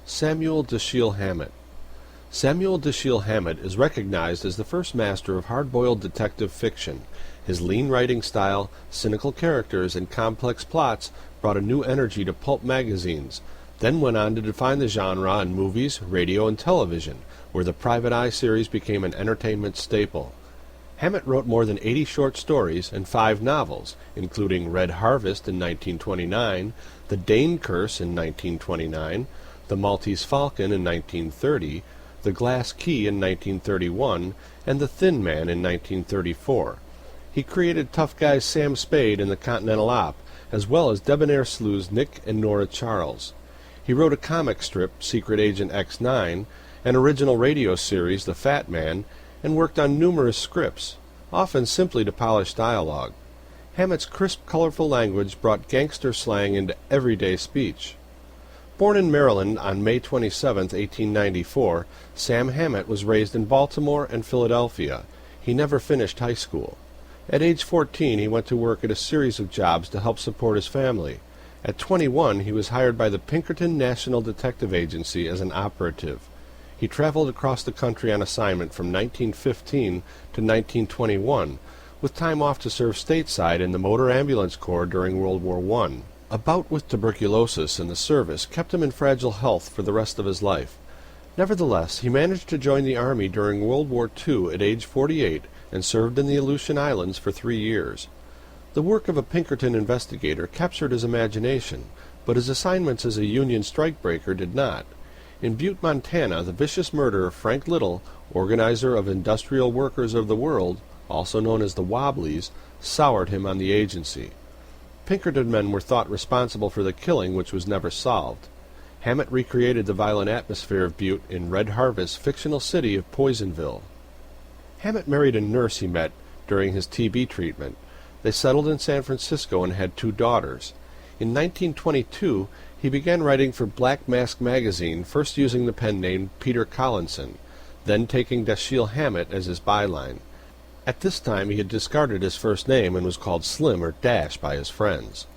Samuel Dashiell Hammett. Samuel Dashiell Hammett is recognized as the first master of hard-boiled detective fiction. His lean writing style, cynical characters, and complex plots brought a new energy to pulp magazines, then went on to define the genre in movies, radio, and television, where the Private Eye series became an entertainment staple. Hammett wrote more than 80 short stories and 5 novels, including Red Harvest in 1929, The Dane Curse in 1929, The Maltese Falcon in 1930, The Glass Key in 1931, and The Thin Man in 1934. He created tough guys Sam Spade in the Continental Op, as well as debonair sleuths Nick and Nora Charles. He wrote a comic strip, Secret Agent X9, an original radio series, The Fat Man, and worked on numerous scripts, often simply to polish dialogue. Hammett's crisp, colorful language brought gangster slang into everyday speech. Born in Maryland on May 27, 1894, Sam Hammett was raised in Baltimore and Philadelphia. He never finished high school. At age 14, he went to work at a series of jobs to help support his family. At 21, he was hired by the Pinkerton National Detective Agency as an operative. He traveled across the country on assignment from 1915 to 1921, with time off to serve stateside in the Motor Ambulance Corps during World War I. A bout with tuberculosis in the service kept him in fragile health for the rest of his life. Nevertheless, he managed to join the Army during World War II at age 48 and served in the Aleutian Islands for 3 years. The work of a Pinkerton investigator captured his imagination, but his assignments as a Union strikebreaker did not. In Butte, Montana, the vicious murder of Frank Little, organizer of Industrial Workers of the World, also known as the Wobblies, soured him on the agency. Pinkerton men were thought responsible for the killing, which was never solved. Hammett recreated the violent atmosphere of Butte in Red Harvest's fictional city of Poisonville. Hammett married a nurse he met during his TB treatment. They settled in San Francisco and had 2 daughters. In 1922, he began writing for Black Mask magazine, first using the pen name Peter Collinson, then taking Dashiell Hammett as his byline. At this time he had discarded his first name and was called Slim or Dash by his friends.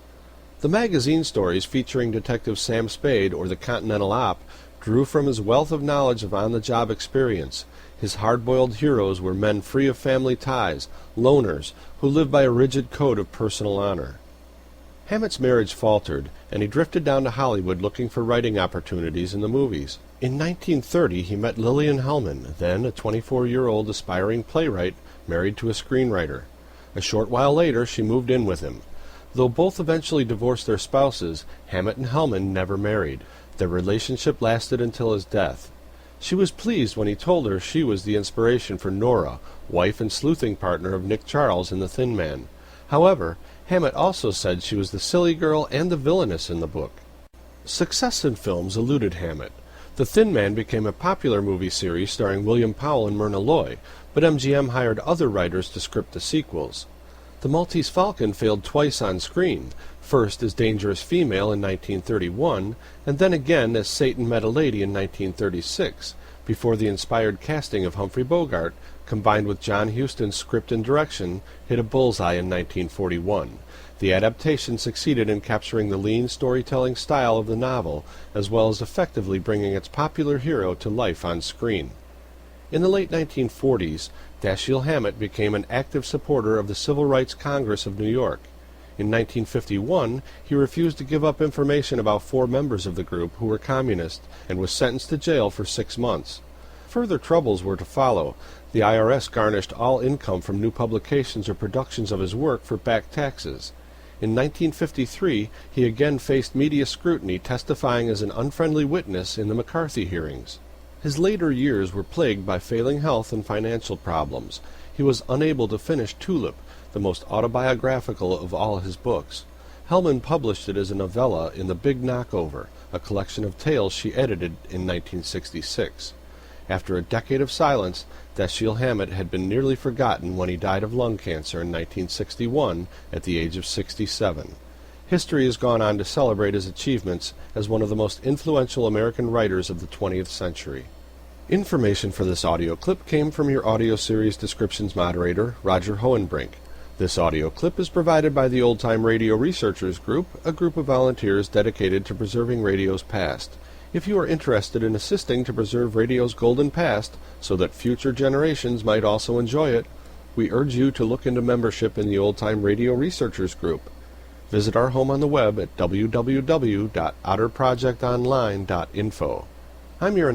The magazine stories featuring Detective Sam Spade or the Continental Op drew from his wealth of knowledge of on-the-job experience. His hard-boiled heroes were men free of family ties, loners, who lived by a rigid code of personal honor. Hammett's marriage faltered, and he drifted down to Hollywood looking for writing opportunities in the movies. In 1930 he met Lillian Hellman, then a 24-year-old aspiring playwright married to a screenwriter. A short while later she moved in with him. Though both eventually divorced their spouses, Hammett and Hellman never married. Their relationship lasted until his death. She was pleased when he told her she was the inspiration for Nora, wife and sleuthing partner of Nick Charles in The Thin Man. However, Hammett also said she was the silly girl and the villainess in the book. Success in films eluded Hammett. The Thin Man became a popular movie series starring William Powell and Myrna Loy, but MGM hired other writers to script the sequels. The Maltese Falcon failed twice on screen, first as Dangerous Female in 1931, and then again as Satan Met a Lady in 1936, before the inspired casting of Humphrey Bogart, combined with John Huston's script and direction, hit a bullseye in 1941. The adaptation succeeded in capturing the lean storytelling style of the novel, as well as effectively bringing its popular hero to life on screen. In the late 1940s, Dashiell Hammett became an active supporter of the Civil Rights Congress of New York. In 1951, he refused to give up information about 4 members of the group who were communist and was sentenced to jail for 6 months. Further troubles were to follow. The IRS garnished all income from new publications or productions of his work for back taxes. In 1953, he again faced media scrutiny, testifying as an unfriendly witness in the McCarthy hearings. His later years were plagued by failing health and financial problems. He was unable to finish Tulip, the most autobiographical of all his books. Hellman published it as a novella in The Big Knockover, a collection of tales she edited in 1966. After a decade of silence, Dashiell Hammett had been nearly forgotten when he died of lung cancer in 1961 at the age of 67. History has gone on to celebrate his achievements as one of the most influential American writers of the 20th century. Information for this audio clip came from your audio series descriptions moderator, Roger Hohenbrink. This audio clip is provided by the Old Time Radio Researchers Group, a group of volunteers dedicated to preserving radio's past. If you are interested in assisting to preserve radio's golden past so that future generations might also enjoy it, we urge you to look into membership in the Old Time Radio Researchers Group. Visit our home on the web at www.otterprojectonline.info. I'm your announcer,